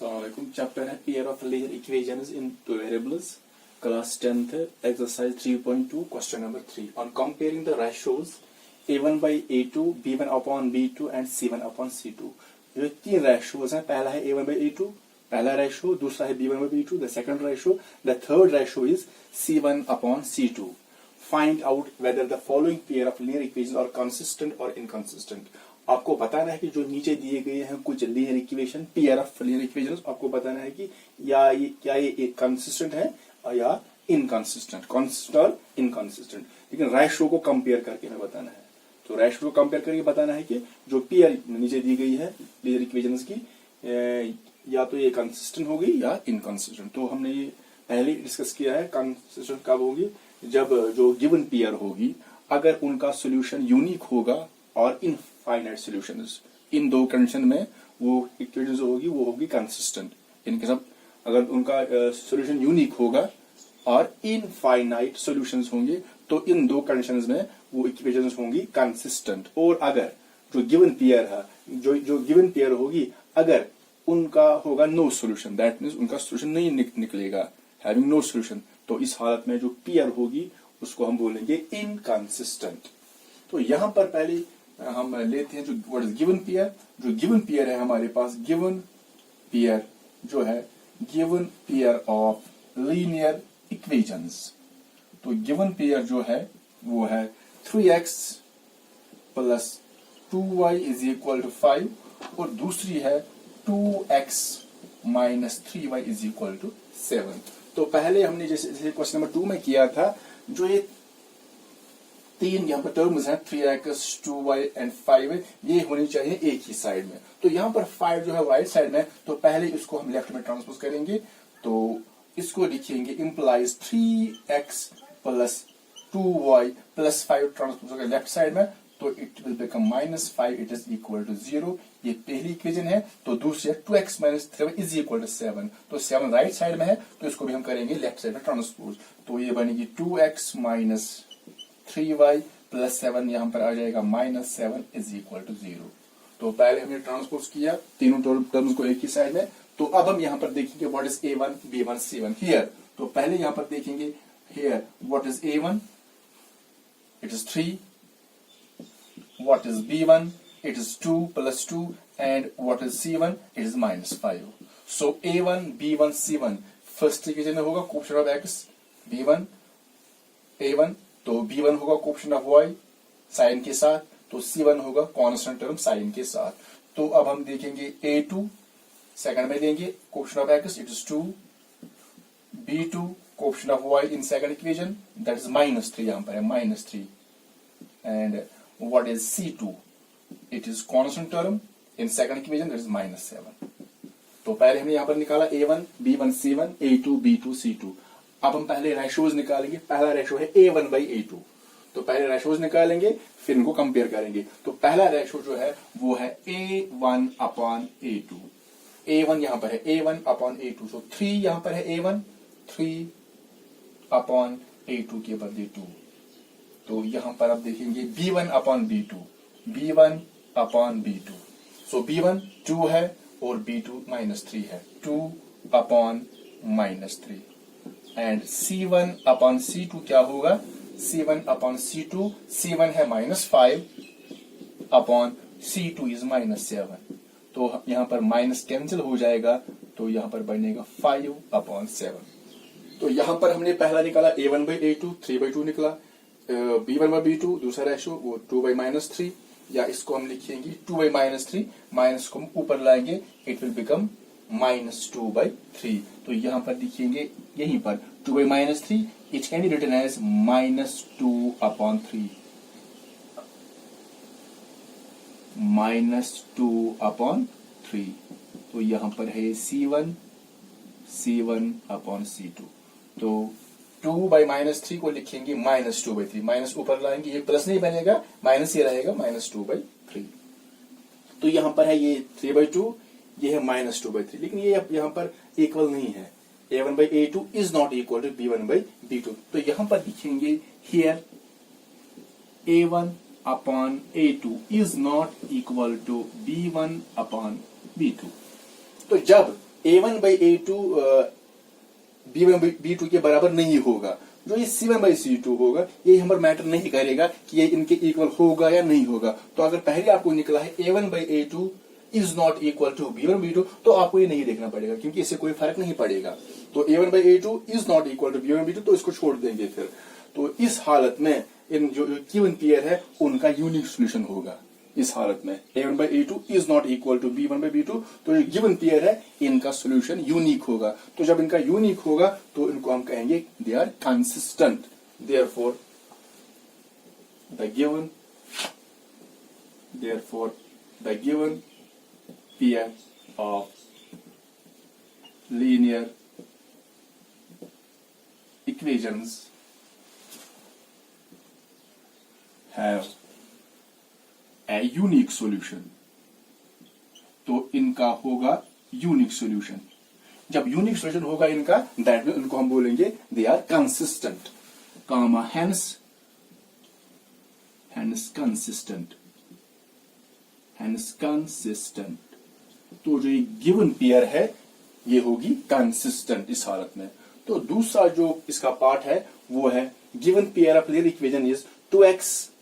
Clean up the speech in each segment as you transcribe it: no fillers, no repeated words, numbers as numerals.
Assalamualaikum. Chapter है pair of linear equations in two variables. Class 10th exercise 3.2 question number 3 on comparing the ratios a1 by a2, b1 upon b2 and c1 upon c2. जो तीन ratios हैं, पहला है a1 by a2, पहला ratio, दूसरा है b1 by b2, the second ratio, the third ratio is c1 upon c2. Find out whether the following pair of linear equations are consistent or inconsistent. आपको बताना है कि जो नीचे दिए गए हैं कुछ linear equation, pair of linear equations, आपको बताना है कि क्या ये कंसिस्टेंट है या इनकंसिस्टेंट, कंसिस्टेंट और इनकंसिस्टेंट। लेकिन रेशियो को कंपेयर करके हमें बताना है। तो रेशियो को कंपेयर करके बताना है कि जो पेयर नीचे दी गई है लीनियर इक्वेशंस की, या तो ये कंसिस्टेंट होगी या इनकंसिस्टेंट। तो हमने ये पहले डिस्कस किया है। कंसिस्टेंट कब होगी? जब जो गिवन पेयर होगी, अगर उनका सोल्यूशन यूनिक होगा और इनफाइनाइट सॉल्यूशंस, इन दो कंडीशन में वो इक्वेशन होगी वो होगी कंसिस्टेंट। इनके सब अगर उनका सॉल्यूशन यूनिक होगा और इनफाइनाइट सॉल्यूशंस होंगे तो इन दो कंडीशंस में वो इक्वेशंस होंगी कंसिस्टेंट। और अगर जो गिवन पेयर है, जो गिवन पेयर होगी, अगर उनका होगा नो सॉल्यूशन, दैट मींस उनका सॉल्यूशन नहीं निकलेगा, हैविंग नो सॉल्यूशन, तो इस हालत में जो पेयर होगी उसको हम बोलेंगे इनकंसिस्टेंट। तो यहां पर पहले हम लेते हैं जो व्हाट इज गिवन पेयर। जो गिवन पेयर है हमारे पास, गिवन पेयर जो है given pair of linear equations. तो गिवन पेयर जो है वो है 3x plus 2y is equal to 5 और दूसरी है 2x minus 3y is equal to 7। तो पहले हमने जैसे क्वेश्चन नंबर 2 में किया था, जो ये तीन यहाँ पर टर्म्स हैं 3x 2y एंड 5, ये होनी चाहिए एक ही साइड में। तो यहाँ पर 5 जो है राइट साइड में, तो पहले इसको हम लेफ्ट में ट्रांसपोज करेंगे। तो इसको लिखेंगे implies 3x plus 2y plus 5 transpose होगा लेफ्ट साइड में, तो it will become minus 5, it is equal to 0। ये पहली इक्वेशन है। तो दूसरी है 2x minus 3y is equal to 7। तो 7 राइट साइड में है, तो इसको भी हम करेंगे लेफ्ट साइड में ट्रांसपोज। तो ये बनेगी 2x माइनस 3y प्लस 7, यहां पर आ जाएगा माइनस 7 इज इक्वल टू 0। तो पहले हमने ट्रांसपोज किया तीनों टर्म्स को एक ही साइड में। तो अब हम यहां पर देखेंगे what is a1 b1 c1 here. तो पहले यहां पर देखेंगे here what is a1, it is 3, what is b1, it is 2 plus 2 and what is c1, it is minus 5। So a1 b1 c1 first equation में होगा coefficient of x b1 a1, तो b1 होगा coefficient of y sign के साथ, तो c1 होगा constant term sign के साथ। तो अब हम देखेंगे a2 सेकंड में देंगे coefficient of x, it is 2, b2 coefficient of y in second equation, that is minus 3, यहां पर है minus 3, and what is c2, it is constant term in second equation, that is minus 7। तो पहले हमने यहां पर निकाला a1 b1 c1 a2 b2 c2। अब हम पहले रेशियोज निकालेंगे। पहला रेशियो है a1 by a2। तो पहले रेशियोज निकालेंगे फिर इनको कंपेयर करेंगे। तो पहला रेशियो जो है वो है a1 अपॉन a2। a1 यहां पर है a1 अपॉन a2, सो 3 यहां पर है a1, 3 अपॉन a2 के बदले 2। तो यहां पर आप देखेंगे b1 upon b2, b1 upon b2। सो b1 2 है और b2 माइनस 3 है, 2 upon minus 3। And c1 upon c2 क्या होगा? c1 अपॉन c2, c1 है minus 5 upon c2 is minus 7। तो यहां पर माइनस कैंसिल हो जाएगा, तो यहां पर बनेगा 5 अपॉन 7। तो यहां पर हमने पहला निकाला a1 by a2, 3 by 2 निकला। b1 by b2 दूसरा रेशियो वो 2 by माइनस 3, या इसको हम लिखेंगे 2 by माइनस 3, माइनस को हम ऊपर लाएंगे, it will become minus 2 by 3। तो यहां पर लिखेंगे यहीं पर 2 by minus 3, it can be written as minus 2 upon 3, minus 2 upon 3। तो यहां पर है c1 अपॉन c2। तो 2 by माइनस 3 को लिखेंगे माइनस 2 by 3, माइनस ऊपर लाएंगे, ये प्लस नहीं बनेगा, माइनस ये रहेगा माइनस 2 by 3। तो यहां पर है ये 3 by 2, ये है माइनस 2 by 3, लेकिन ये यहां पर इक्वल नहीं है। a1 by a2 is not equal to b1 by b2। तो यहां पर लिखेंगे here a1 upon a2 is not equal to b1 upon b2। तो जब A1 by A2 B1 by B2 के बराबर नहीं होगा। जो ये C1 by C2 होगा ये हमारा मैटर नहीं करेगा कि ये इनके इक्वल होगा या नहीं होगा। तो अगर पहले आपको निकला है A1 by A2 is not equal to B1 by B2 तो आपको ये नहीं देखना पड़ेगा क्योंकि इससे कोई फर्क नहीं पड़ेगा। तो A1 by A2 is not equal to B1 by B2 तो इसको छोड़ देंगे फिर। तो इस हालत में इन जो गिवन पेयर है उनका यूनिक सोल्यूशन होगा। इस हालत में A1 by A2 is not equal to B1 by B2 तो जो गिवन पेयर है इनका सोल्यूशन यूनिक होगा। तो जब इनका यूनिक होगा तो इनको हम कहेंगे they are consistent. Therefore the given pair of linear equations have a unique solution. तो इनका होगा यूनिक सॉल्यूशन। जब यूनिक सॉल्यूशन होगा इनका दैट मीन इनको हम बोलेंगे they are consistent, comma hence consistent. तो जो ये गिवन पेयर है ये होगी कंसिस्टेंट इस हालत में। तो दूसरा जो इसका पार्ट है वो है given pair of linear equation is 2x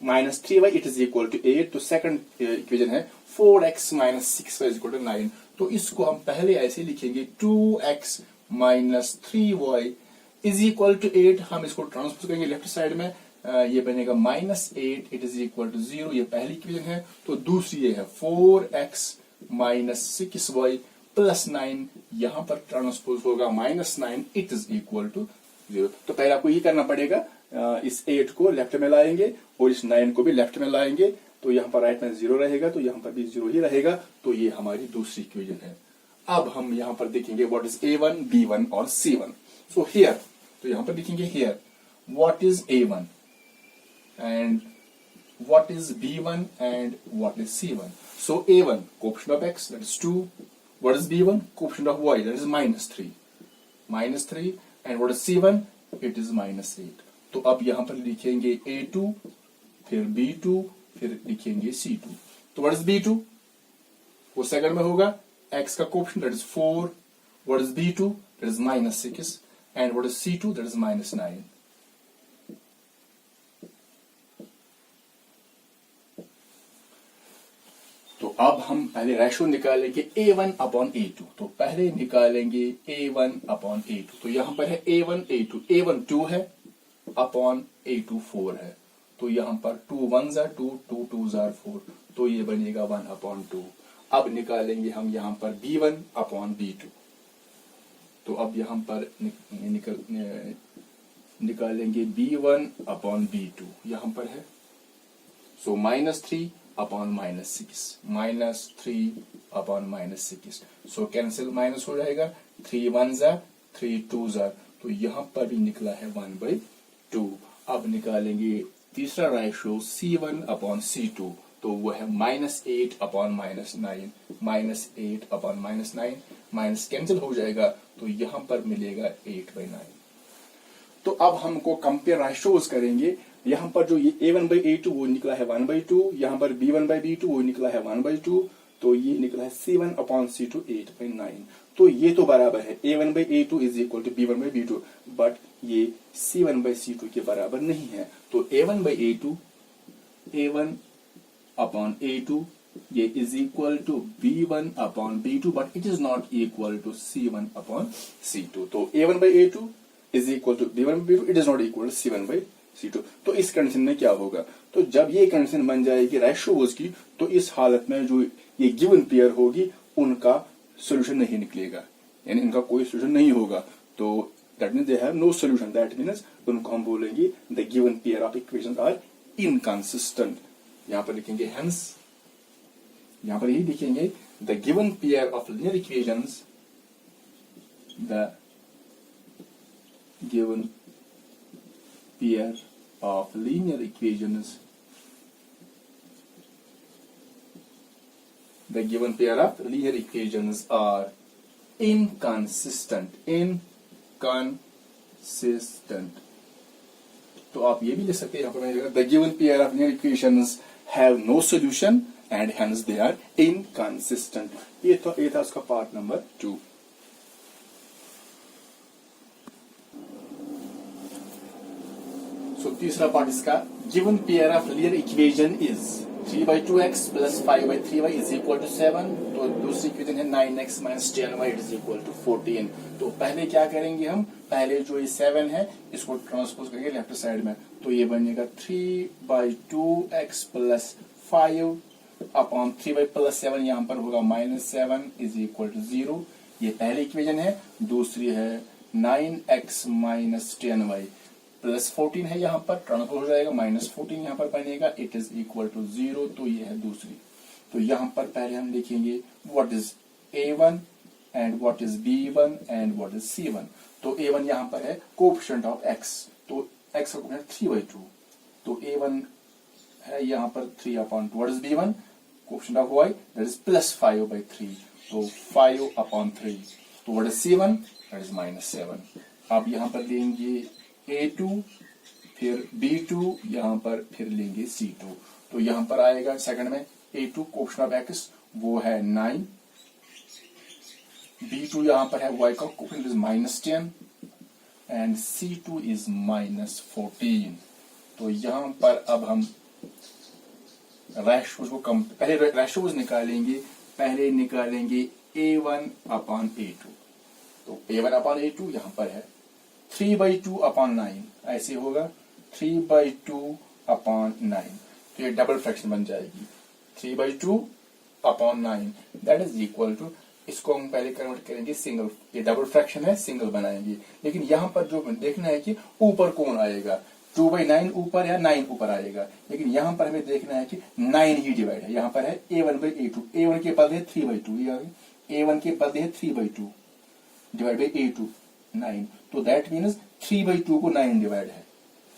minus 3y it is equal to 8। तो सेकंड इक्वेशन है 4x minus 6y is equal to 9। तो इसको हम पहले ऐसे लिखेंगे 2x minus 3y is equal to 8। हम इसको ट्रांसपोज करेंगे लेफ्ट साइड में, ये बनेगा -8 it is equal to 0। ये पहली इक्वेशन है। तो दूसरी ये है 4x minus 6y plus 9, यहां पर ट्रांसपोज होगा -9 it is equal to 0। तो पहले आपको ये करना पड़ेगा, इस 8 को लेफ्ट में लाएंगे और इस 9 को भी लेफ्ट में लाएंगे। तो यहाँ पर राइट में 0 रहेगा तो यहाँ पर भी 0 ही रहेगा। तो ये हमारी दूसरी इक्वेशन है। अब हम यहाँ पर देखेंगे व्हाट इज A1, B1 और C1। सो हियर तो यहाँ पर देखेंगे here what is A1 and what is B1 and what is C1। So A1 coefficient of x that is 2, what is B1 coefficient of y that is -3 and what is C1 it is -8। तो अब यहां पर लिखेंगे A2 फिर B2 फिर लिखेंगे C2। तो what is B2 वो सेकंड में होगा, x का coefficient that is 4, what is B2 that is -6 and what is C2 that is -9। तो अब हम पहले रेशियो निकालेंगे A1 अपॉन A2। तो पहले निकालेंगे A1 अपॉन A2। तो यहां पर है A1 A2, A1 2 है अपॉन A2 4 है। तो यहां पर 2 1s are 2, 2 2s are 4। तो ये बनेगा 1 अपॉन 2। अब निकालेंगे हम यहां पर B1 अपॉन B2। तो अब यहां पर निकालेंगे B1 अपॉन B2 यहां पर है। सो -3 अपॉन -6, -3 अपॉन -6। सो कैंसिल माइनस हो जाएगा, 3 1s are 3 2s are। तो यहां पर भी निकला है 1/2। अब निकालेंगे तीसरा रेशियो C1 अपॉन C2। तो वो है -8 अपॉन -9, -8 अपॉन -9, माइनस कैंसिल हो जाएगा तो यहां पर मिलेगा 8/9। तो अब हमको कंपेयर रेशियोज करेंगे। यहां पर जो ये A1 by A2 वो निकला है 1/2, यहां पर B1 by B2 वो निकला है 1/2। तो ये निकला है C1 अपॉन C2 8/9। तो ये तो बराबर है A1 by A2 is equal to B1 by B2, but ये C1 by C2 के बराबर नहीं है। तो A1 by A2, A1 upon A2 ये is equal to B1 upon B2, but it is not equal to C1 upon C2। तो A1 by A2 is equal to B1 by B2, it is not equal to C1 by C2। तो इस condition में क्या होगा, तो जब ये condition बन जाएगी रेशियोज की, तो इस हालत में जो ये गिवन पेयर होगी उनका सोल्यूशन नहीं निकलेगा, यानी इनका कोई सोल्यूशन नहीं होगा। तो that means they have no solution. That means उनको हम बोलेंगे the given pair of equations are inconsistent. यहां पर लिखेंगे हेंस, यहां पर यही लिखेंगे the given pair of linear equations, the given pair of linear equations, the given pair of linear equations are inconsistent। तो आप ये भी लिख सकते हैं यहाँ पर the given pair of linear equations have no solution and hence they are inconsistent। ये था उसका पार्ट नंबर 2। तीसरा पार्ट इसका, given pair of linear equation is 3/2x plus 5/3y is equal to 7। तो दूसरी इक्वेशन है 9x minus 10y is equal to 14। तो पहले क्या करेंगे हम, पहले जो ये 7 है इसको ट्रांसपोज करेंगे लेफ्ट साइड में, तो ये बनेगा 3/2x plus 5 upon 3y plus 7, यहाँ पर होगा -7 इज इक्वल टू 0। ये पहली इक्वेशन है। दूसरी है 9x माइनस 10y प्लस 14 है, यहाँ पर ट्रांसपोज हो जाएगा, -14 यहाँ पर बनेगा, इट इज इक्वल टू 0। तो ये है दूसरी। तो यहाँ पर पहले हम लिखेंगे what is A1 and what is B1 and what is C1। तो A1 यहाँ पर है कोएफिशिएंट ऑफ x, तो x का कोएफिशिएंट 3/2, तो A1 है यहाँ पर 3/2। What is B1, coefficient of y, that is plus 5/3, तो 5/3। तो what is C1, that is -7। अब यहाँ पर लेंगे A2, फिर B2, यहाँ पर फिर लेंगे C2। तो यहाँ पर आएगा सेकंड में A2 कोएफिशिएंट ऑफ x वो है 9, B2 यहाँ पर है y का coefficient is -10 and C2 is -14। तो यहाँ पर अब हम रेशियोज को पहले रेशियोज निकालेंगे। पहले निकालेंगे A1/A2। तो A1/A2 यहाँ पर है 3/2/9, ऐसे होगा 3/2/9। तो ये डबल फ्रैक्शन बन जाएगी 3/2/9, दैट इज इक्वल टू, इसको हम पहले कन्वर्ट करेंगे सिंगल, ये डबल फ्रैक्शन है, सिंगल बनाएंगे। लेकिन यहाँ पर जो देखना है कि ऊपर कौन आएगा, 2/9 ऊपर या 9 ऊपर आएगा। लेकिन यहाँ पर हमें देखना है कि 9 ही डिवाइड है। यहाँ पर है A1/A2, A1 के पद है 3/2, A1 के पद है 3/2 डिवाइड बाई A2 9, तो दैट मीन्स 3/2 को 9 डिवाइड है,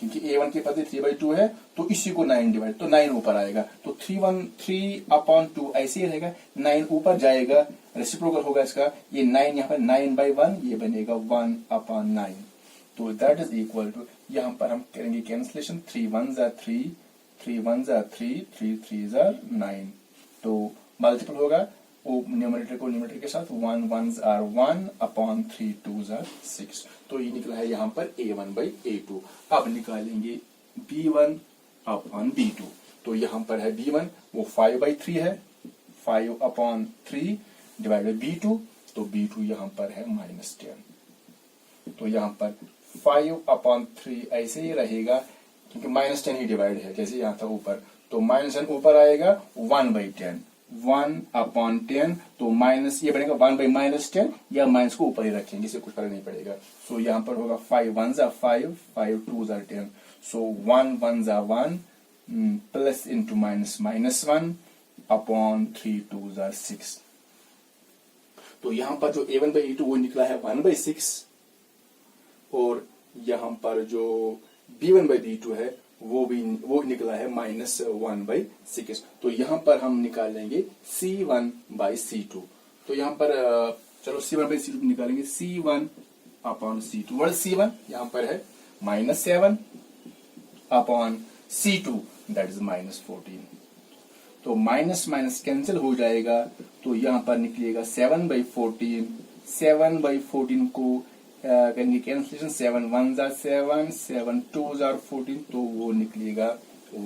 क्योंकि A1 के पद 3/2 है, तो इसी को 9 डिवाइड, तो 9 ऊपर आएगा। तो 3/2 ऐसे ही रहेगा, 9 ऊपर जाएगा, रेसिप्रोकल होगा इसका, ये 9 यहाँ पर 9/1, ये बनेगा 1/9। तो दैट इज इक्वल टू, यहाँ पर हम करेंगे cancellation, 3 1s are 3, 3 1s are 3, 3 3s are 9। तो मल्टीपल होगा वो न्यूमरेटर को न्यूमरेटर के साथ, 1 1s are 1/3 2s are 6। तो ये निकला है यहाँ पर A1/A2। अब निकालेंगे B1/B2। तो यहाँ पर है B1 वो 5/3 है, 5/3 डिवाइड बाई B2, तो B2 यहाँ पर है -10। तो यहाँ पर 5/3 ऐसे ही रहेगा, क्योंकि -10 ही डिवाइड है, जैसे यहाँ था ऊपर, तो -10 ऊपर आएगा 1/10, 1/10, तो माइनस ये बनेगा 1/-10, या माइनस को ऊपर ही रखेंगे, इसे कुछ फर्क नहीं पड़ेगा। सो यहाँ पर होगा 5 1s are 5, 5 2s are 10, so 1 1s are 1 plus into -1/3 2s are 6। तो यहाँ पर जो A1/A2 वो निकला है 1/6, और यहाँ पर जो B1/B2 है वो निकला है -1/6। तो यहाँ पर हम निकालेंगे C1/C2। तो यहाँ पर चलो C1/C2 निकालेंगे, C1/C2। वर्ड C1 यहाँ पर है -7/C2, दैट इज -14। तो माइनस माइनस कैंसिल हो जाएगा, तो यहाँ पर निकलेगा 7/14। 7/14 को करेंगे cancellation, 7 1s are 7, 7 2s are 14, तो वो निकलेगा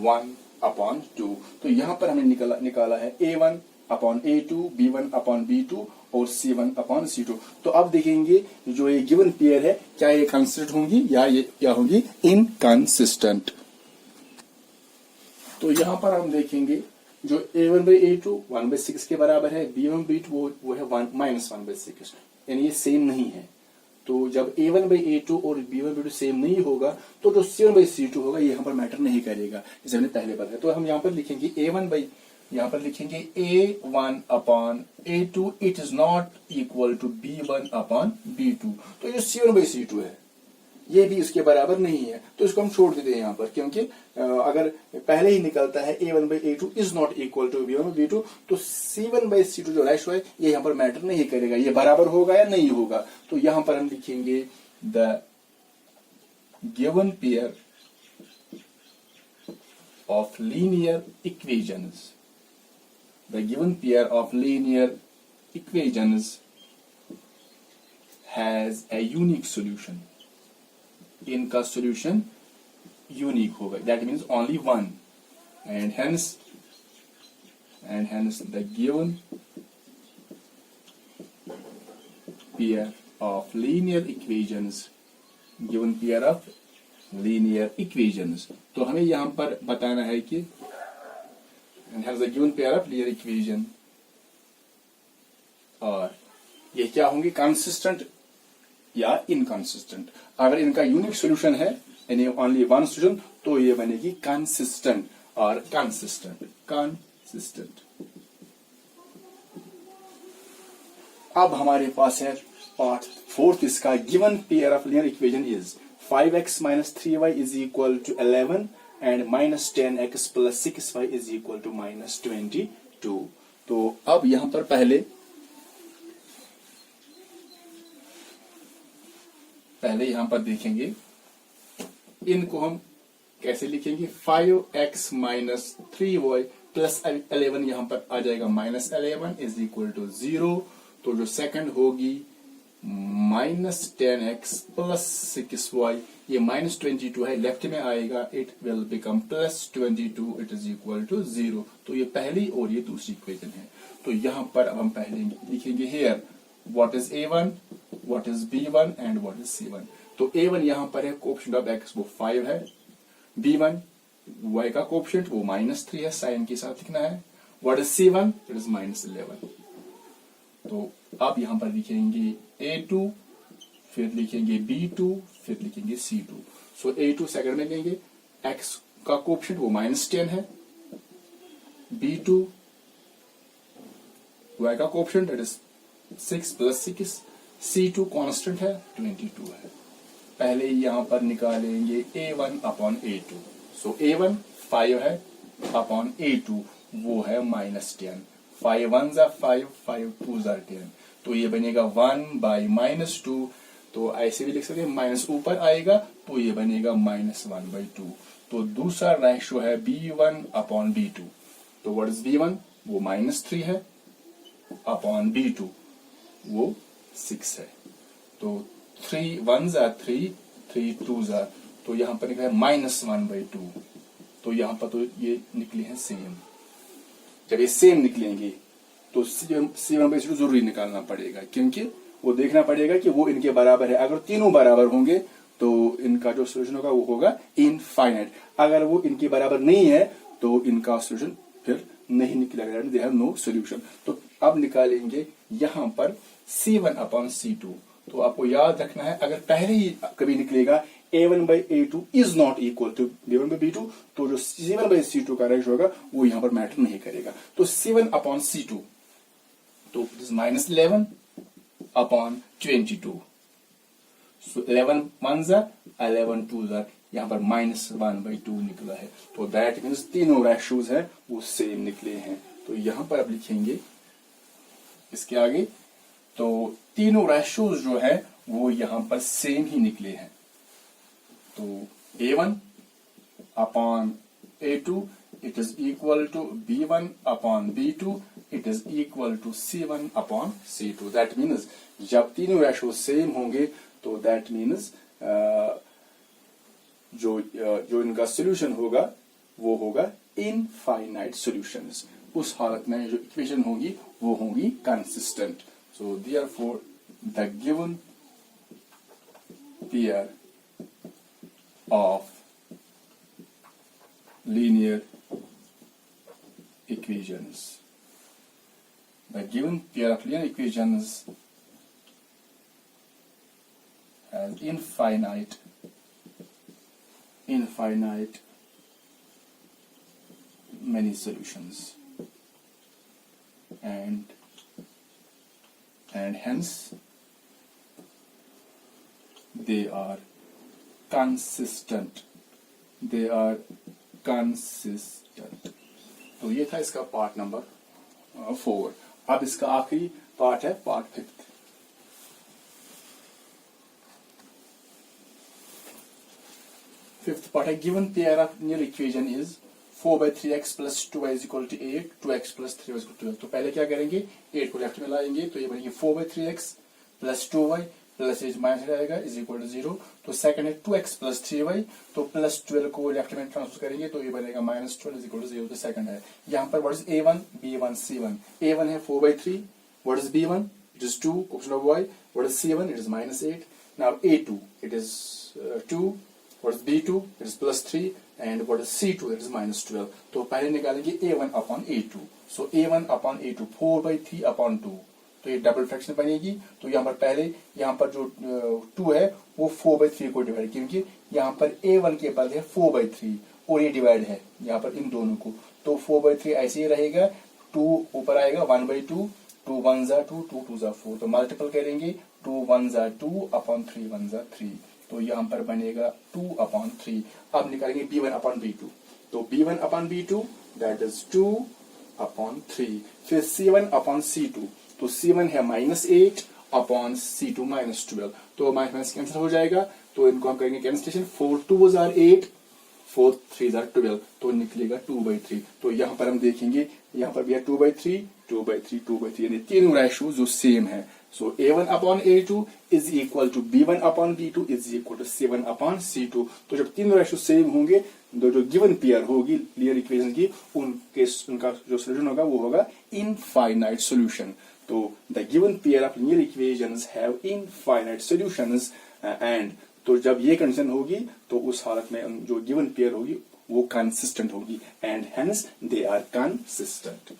1/2। तो यहाँ पर हमने निकाला है A1/A2, B1/B2 और C1/C2। तो अब देखेंगे जो ये गिवन पेयर है, क्या ये कंसिस्टेंट होंगी या ये क्या होंगी, इनकंसिस्टेंट। तो यहाँ पर हम देखेंगे जो A1/A2 1/6 के बराबर है, B1/B2 वो है -1/6, यानी ये सेम नहीं है। तो जब A1/A2 और B1/B2 सेम नहीं होगा, तो जो C1/C2 होगा ये यहाँ पर मैटर नहीं करेगा, जैसे हमने पहले बताया। तो हम यहाँ पर लिखेंगे यहाँ पर लिखेंगे A1/A2, it is not equal to B1/B2। तो ये C1/C2 है, ये भी इसके बराबर नहीं है, तो इसको हम छोड़ देते हैं यहाँ पर, क्योंकि अगर पहले ही निकलता है A1/A2 is not equal to B1/B2, तो C1/C2 जो रेशियो है ये यहाँ पर मैटर नहीं करेगा, ये बराबर होगा या नहीं होगा। तो यहाँ पर हम लिखेंगे the given pair of linear equations, the given pair of linear equations has a unique solution. इनका सॉल्यूशन यूनिक होगा, that means only one, and hence the given pair of linear equations, given pair of linear equations, तो हमें यहां पर बताना है कि and has a given pair of linear equation, और ये क्या होंगे, कंसिस्टेंट या इनकंसिस्टेंट। अगर इनका यूनिक सॉल्यूशन है यानी ओनली वन सॉल्यूशन, तो ये बनेगी कंसिस्टेंट और कंसिस्टेंट। अब हमारे पास है पार्ट फोर्थ इसका, given pair of linear equation is 5x minus 3y is equal to 11 and minus 10x plus 6y is equal to minus 22। तो अब यहां पर पहले यहां पर देखेंगे, इनको हम कैसे लिखेंगे, 5x minus 3y plus 11 यहां पर आ जाएगा minus 11 is equal to 0। तो जो सेकंड होगी minus 10x plus 6y, ये minus 22 है, लेफ्ट में आएगा, it will become plus 22, it is equal to 0। तो ये पहली और ये दूसरी इक्वेशन है। तो यहां पर अब हम पहले लिखेंगे here what is a1, what is b1 and what is c1। तो a1 यहां पर है, कोएफिशिएंट ऑफ x वो 5 है, b1 y का कोएफिशिएंट वो -3 है, साइन के साथ लिखना है, what is c1, it is -11। तो आप यहां पर लिखेंगे a2, फिर लिखेंगे b2, फिर लिखेंगे c2। सो a2 सेकंड में लेंगे, x का कोएफिशिएंट वो -10 है, b2 y का coefficient it is 6 + 6, c2 constant है 22 है। पहले यहां पर निकालेंगे a1 अपॉन a2। सो a1 5 है अपॉन a2 वो है -10, 5 1 जा 5, 5 2 जा 10, तो ये बनेगा 1/-2। तो ऐसे भी लिख सकते हैं, माइनस ऊपर आएगा तो ये बनेगा -1/2। तो दूसरा रेशियो है b1 अपॉन b2। तो व्हाट इज b1, वो -3 है, अपॉन b2 वो 6 है। तो 3 1 जा 3, 3 2 जा, तो यहां पर निकला है -1/2। तो यहां पर तो ये निकले हैं सेम। जब ये सेम निकलेंगे तो c1/c2 जरूरी निकालना पड़ेगा, क्योंकि वो देखना पड़ेगा कि वो इनके बराबर है। अगर तीनों बराबर होंगे तो इनका जो सोल्यूशन होगा वो होगा इनफाइनाइट। अगर वो इनके बराबर नहीं है तो इनका सोल्यूशन फिर नहीं निकलेगा, दे हैव नो सोल्यूशन। तो अब निकालेंगे यहां पर c1 अपॉन c2। तो आपको याद रखना है, अगर पहले ही कभी निकलेगा a1/a2 is not equal to b1/b2, तो जो c1/c2 का रेशियो होगा वो यहां पर मैटर नहीं करेगा। तो c1 अपॉन c2, तो इट इज -11 अपॉन 22। सो 11 1 जा 11 2 जा, यहां पर -1/2 निकला है। तो दैट मीन्स तीनों रेशियोज है वो सेम निकले हैं। तो यहां पर अब लिखेंगे इसके आगे, तो तीनों रेशियोज जो है वो यहां पर सेम ही निकले हैं। तो a1 upon a2 it is equal to b1 upon b2, it is equal to c1 upon c2। that means जब तीनों रेशियो सेम होंगे तो that means जो इनका सॉल्यूशन होगा वो होगा इनफाइनाइट सॉल्यूशंस। उस हालत में जो इक्वेशन होगी वो होगी consistent. So therefore the given pair of linear equations, the given pair of linear equations has infinite many solutions, and hence they are consistent। तो ये था इसका पार्ट नंबर 4। अब इसका आखिरी पार्ट है पार्ट 5। फिफ्थ पार्ट है, given pair of linear equation is 4/3x plus 2y is equal to 8, 2x plus 3y is equal to 12। तो पहले क्या करेंगे, 8 को लेफ्ट में लाएंगे तो ये बनेगी 4/3x plus 2y plus as minus आएगा इज इक्वल टू 0। तो सेकंड है 2x प्लस 3y, तो प्लस 12 को लेफ्ट में ट्रांसफर करेंगे तो ये बनेगा माइनस 12 इज इक्वल टू 0। तो सेकंड है यहाँ पर what is a1 b1 c1। a1 है 4/3, what is b1 it is 2 question of y, what is c1 it is minus 8। Now a2 it is 2, what is b2 it is plus 3 and what is c2 it is minus 12। तो पहले निकालेंगे a1 upon a2। सो a1 upon a2 4/3 upon 2, तो ये double fraction बनेगी। तो यहाँ पर पहले यहाँ पर जो 2 है वो 4/3 को डिवाइड, क्योंकि यहाँ पर a1 के बदले है 4/3 और ये डिवाइड है यहाँ पर इन दोनों को, तो 4/3 ऐसे ही रहेगा। 2 ऊपर आएगा 1/2, 2 1 जा 2, 2 2 जा 4, तो मल्टीपल करेंगे 2 1 जा 2 अपॉन 3 1 जा 3, तो यहाँ पर बनेगा 2 अपॉन 3। अब निकालेंगे b1 अपॉन b2, तो b1 upon b2 that is 2 upon 3। फिर c1 अपॉन c2, तो c1 है -8 अपॉन c2 -12, तो माइनस कैंसिल हो जाएगा। तो इनको हम करेंगे cancellation, 4 2s are 8, 4 3s are 12, तो निकलेगा 2/3। तो यहाँ पर हम देखेंगे यहाँ पर भी है 2/3 2/3 2/3, यानी तीनों रेशियो जो सेम है। So a1 upon a2 is equal to b1 upon b2 is equal to c1 upon c2। तो जब तीनों रेशियो सेम होंगे, जो गिवन पेयर होगी लीनियर इक्वेशन की, उनका जो सोल्यूशन होगा वो होगा इनफाइनाइट सोल्यूशन। तो the given pair of linear equations have infinite solutions and, तो जब ये कंडीशन होगी तो उस हालत में जो गिवन पेयर होगी वो कंसिस्टेंट होगी and hence they are consistent.